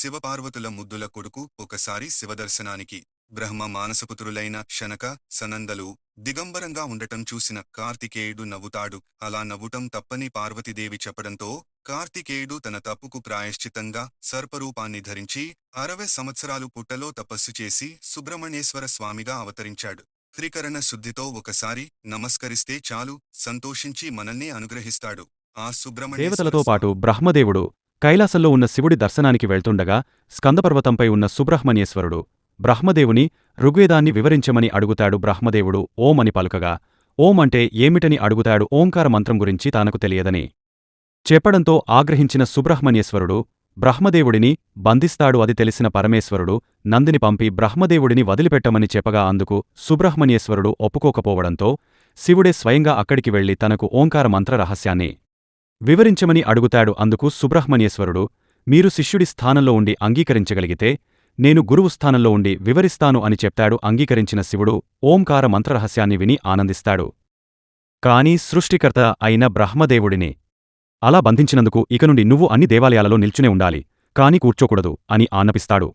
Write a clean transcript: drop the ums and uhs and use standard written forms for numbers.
శివపార్వతుల ముద్దుల కొడుకు ఒకసారి శివదర్శనానికి బ్రహ్మ మానసపుత్రులైన శనక సనందలు దిగంబరంగా ఉండటం చూసిన కార్తికేయుడు నవ్వుతాడు. అలా నవ్వుటం తప్పని పార్వతీదేవి చెప్పడంతో కార్తికేయుడు తన తప్పుకు ప్రాయశ్చిత్తంగా సర్పరూపాన్ని ధరించి 60 సంవత్సరాలు పుట్టలో తపస్సు చేసి సుబ్రహ్మణ్యేశ్వర స్వామిగా అవతరించాడు. త్రికరణ శుద్ధితో ఒకసారి నమస్కరిస్తే చాలు, సంతోషించి మనల్ని అనుగ్రహిస్తాడు. ఆ సుబ్రహ్మణ్యేశ్వర దేవతలతో పాటు బ్రహ్మదేవుడు కైలాసంలో ఉన్న శివుడి దర్శనానికి వెళ్తుండగా స్కందపర్వతంపై ఉన్న సుబ్రహ్మణ్యేశ్వరుడు బ్రహ్మదేవుని ఋగ్వేదాన్ని వివరించమని అడుగుతాడు. బ్రహ్మదేవుడు ఓం అని పలుకగా ఓం అంటే ఏమిటని అడుగుతాడు. ఓంకార మంత్రం గురించి తనకు తెలియదని చెప్పడంతో ఆగ్రహించిన సుబ్రహ్మణ్యేశ్వరుడు బ్రహ్మదేవుడిని బంధిస్తాడు. అది తెలిసిన పరమేశ్వరుడు నందిని పంపి బ్రహ్మదేవుడిని వదిలిపెట్టమని చెప్పగా అందుకు సుబ్రహ్మణ్యేశ్వరుడు ఒప్పుకోకపోవడంతో శివుడే స్వయంగా అక్కడికి వెళ్లి తనకు ఓంకార మంత్ర రహస్యాన్ని వివరించమని అడుగుతాడు. అందుకు సుబ్రహ్మణ్యేశ్వరుడు మీరు శిష్యుడి స్థానంలో ఉండి అంగీకరించగలిగితే నేను గురువు స్థానంలో ఉండి వివరిస్తాను అని చెప్తాడు. అంగీకరించిన శివుడు ఓంకార మంత్రరహస్యాన్ని విని ఆనందిస్తాడు. కాని సృష్టికర్త అయిన బ్రహ్మదేవుడిని అలా బంధించినందుకు ఇక నుండి నువ్వు అన్ని దేవాలయాలలో నిల్చునే ఉండాలి, కాని కూర్చోకూడదు అని ఆజ్ఞాపిస్తాడు.